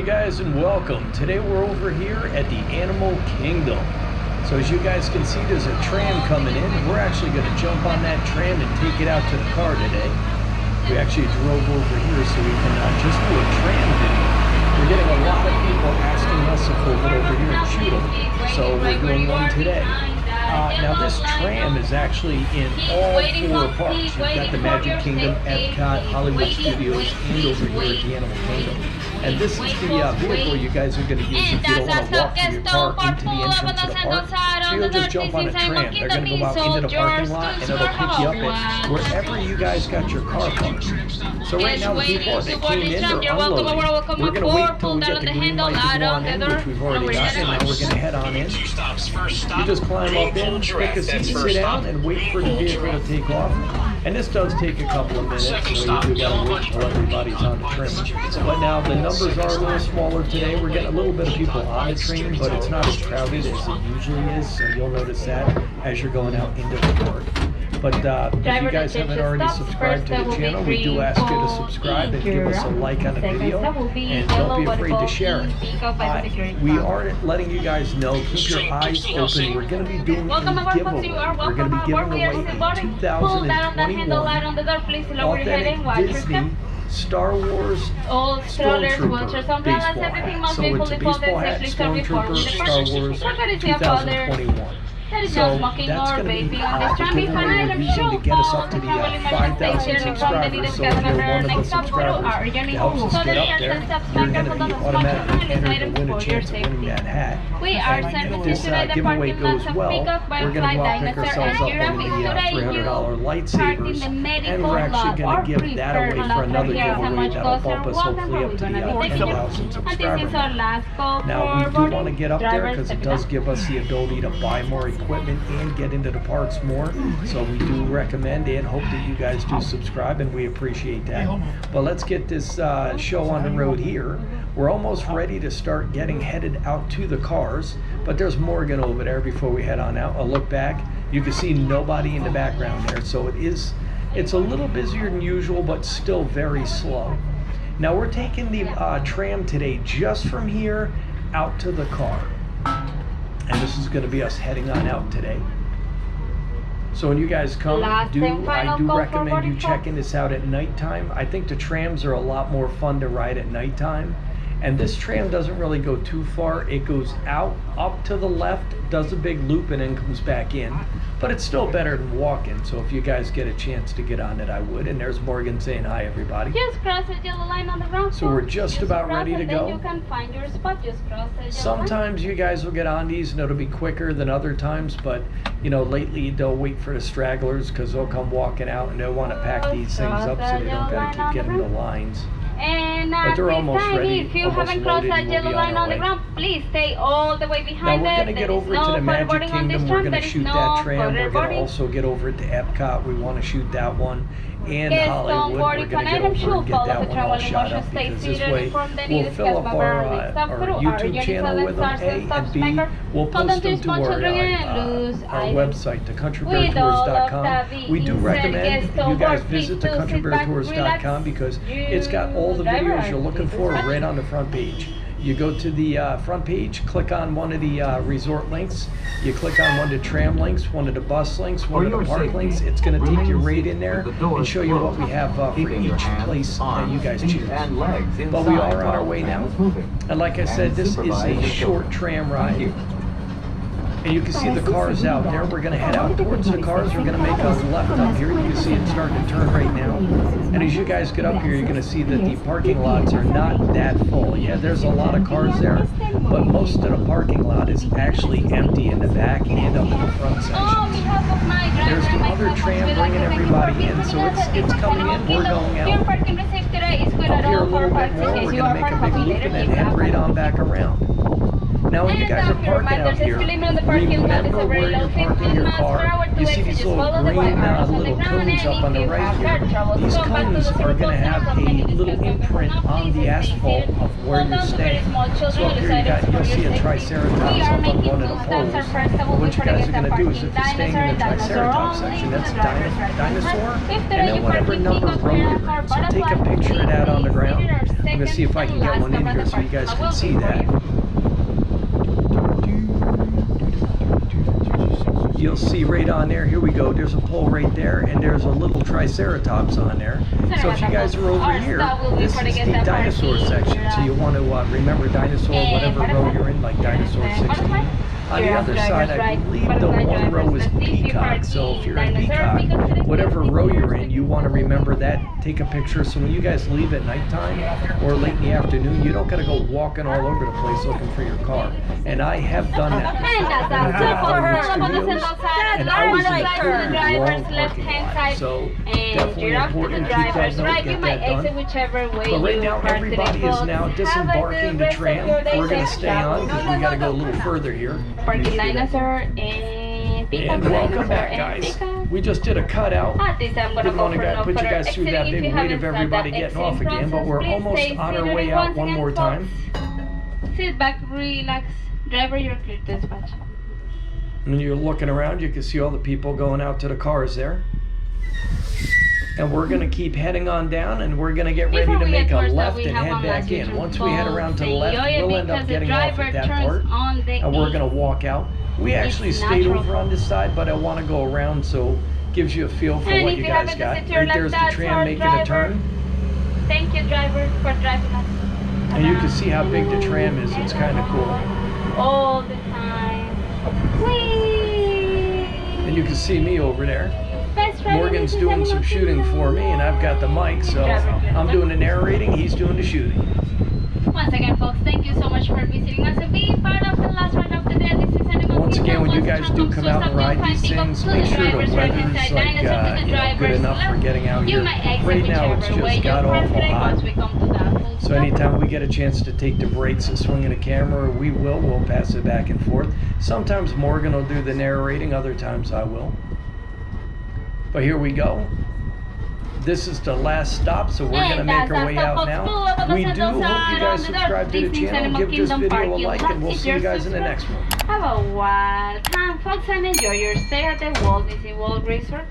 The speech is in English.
Hey guys, and welcome. Today we're over here at the Animal Kingdom. So as you guys can see, there's a tram coming in. We're actually going to jump on that tram and take it out to the car today. We actually drove over here so we can just do a tram video. We're getting a lot of people asking us if we'll get over here and shoot them. So we're doing one today. Now this tram is actually in all four parks. You've got the Magic Kingdom, Epcot, Hollywood Studios, and over here at the Animal Kingdom. And this is the vehicle you guys are going to use if you don't want to walk from your car into the entrance of the park. So you'll just jump on a tram. They're going to go out into the parking lot and it'll pick you up at wherever you guys got your car parked. So right now the people that came in, they're unloading. We're going to wait until we get the green light to go on in, which we've already got, and now we're going to head on in. You just climb up in, pick a seat, sit down, and wait for the vehicle to take off. And this does take a couple of minutes, so you do got to wait until everybody's on the train. But now the numbers are a little smaller today. We're getting a little bit of people on the train, but it's not as crowded as it usually is, so you'll notice that as you're going out into the park. But if you guys haven't already subscribed to the channel, we do ask you to subscribe and give us a like on the video, and don't be afraid to share it. We are letting you guys know, keep your eyes open. We're going to be doing a giveaway. We're going to be giving away a 2021 authentic Disney Star Wars Stormtrooper baseball hat. So it's a baseball hat, Stormtrooper, Star Wars 2021. That is So not mocking that's or going to be vaping on this tram. the giveaway we're using to get us up to the 5,000 subscribers. So if you're one of the subscribers that helps us get up there, you're going to be automatically entered to win a chance of winning that hat. We are And if servicing this today the giveaway parking goes lots of well, pickup by we're going to Fly go out and pick Dinosaur ourselves and up one of the $300 lightsabers, and we're actually going to give that away for another giveaway that'll bump us hopefully up to the 10,000 subscriber mark. Now, we do want to get up there because it does give us the ability to buy more equipment and get into the parks more. So we do recommend and hope that you guys do subscribe, and we appreciate that. But let's get this show on the road here. We're almost ready to start getting headed out to the cars, but there's Morgan over there before we head on out. A look back, you can see nobody in the background there, so it's a little busier than usual, but still very slow. Now we're taking the tram today just from here out to the car, and this is going to be us heading on out today. So when you guys come, I do recommend you checking this out at nighttime. I think the trams are a lot more fun to ride at nighttime. And this tram doesn't really go too far. It goes out, up to the left, does a big loop, and then comes back in. But it's still better than walking. So if you guys get a chance to get on it, I would. And there's Morgan saying hi, everybody. Just cross the yellow line on the ground. So we're just about ready to go. You can find your spot. Just cross the yellow Sometimes you guys will get on these and it'll be quicker than other times, but you know, lately they'll wait for the stragglers because they'll come walking out and they'll want to pack these things up so they don't got to keep getting the lines. And But they're almost time, ready, if you almost haven't crossed loaded, that and we'll yellow be on line our on the way. ground, please stay all the way behind Now we're it. going to get over to the Magic Kingdom. We're going to shoot that tram. We're going to also get over to Epcot. We want to shoot that one. And Hollywood, we're going to get over and get that one all shot up because this way we'll fill up our YouTube channel with them, A, and B, we'll post them to our website, thecountrybeartours.com. We do recommend you guys visit thecountrybeartours.com because it's got all the videos you're looking for right on the front page. You go to the front page, click on one of the resort links, you click on one of the tram links, one of the bus links, one of the park links. It's going to take you right in there and show you what we have for each place that you guys choose. But we are on our way now. And like I said, this is a short tram ride. And you can see the cars out there. We're going to head out towards the cars. We're going to make a left up here. You can see it starting to turn right now. And as you guys get up here, you're going to see that the parking lots are not that full. Yeah, there's a lot of cars there, but most of the parking lot is actually empty in the back and up in the front section. There's the other tram bringing everybody in, so it's coming in. We're going out. Up here a little bit more. We're going to make a big loop and then head right on back around. Now when you guys are parking out here, remember where you're parking your car. You see these little green little cones up on the right here. These cones are going to have a little imprint on the asphalt of where you're staying. So up here you'll see a triceratops up on one of the poles. What you guys are going to do is if you're staying in the triceratops section, that's dinosaur, and then whatever number row you're in. So take a picture of that on the ground. I'm going to see if I can get one in here so you guys can see that. You'll see right on there, here we go, there's a pole right there, and there's a little triceratops on there. So if you guys are over here, this is the dinosaur section. So you want to remember dinosaur, whatever row you're in, like dinosaur 16. On the other side, I believe the one row is peacock. So if you're in peacock, whatever row you're in, you want to remember that. Take a picture. So when you guys leave at nighttime or late in the afternoon, you don't got to go walking all over the place looking for your car. And I have done that before. And I was in a very long parking lot. So definitely important to keep that note, get that done. But right now, everybody is now disembarking the tram. We're going to stay on because we got to go a little further here. Parking dinosaur and welcome back, guys. We just did a cutout. Didn't want to put you guys through that big weight of everybody getting off again, but we're almost on our way out one more time. Sit back, relax. Driver, you're clear to dispatch. And you're looking around, you can see all the people going out to the cars there. And we're going to keep heading on down, and we're going to get ready to make a left and head back in. Once we head around to the left, we'll end up getting off at that part, and we're going to walk out. We actually stayed over on this side, but I want to go around, so it gives you a feel for what you guys got. Right there's the tram making a turn. Thank you, driver, for driving us. And you can see how big the tram is. It's kind of cool. All the time. Whee! And you can see me over there. Morgan's doing some shooting for me, and I've got the mic, so I'm doing the narrating, he's doing the shooting. Once again, folks, thank you so much for visiting us and being part of the last ride of the day. This is Animal Once again, when you guys do come out and ride these things, make sure the weather's like good enough for getting out here. Right now, it's just god awful hot. So anytime we get a chance to take the breaks and swing in a camera, we'll pass it back and forth. Sometimes Morgan will do the narrating, other times I will. But here we go. This is the last stop, so we're going to make our way out now. We do hope you guys subscribe to the channel, give this video a like, and we'll see you guys in the next one. Have a wild time, folks, and enjoy your stay at the Walt Disney World Resort.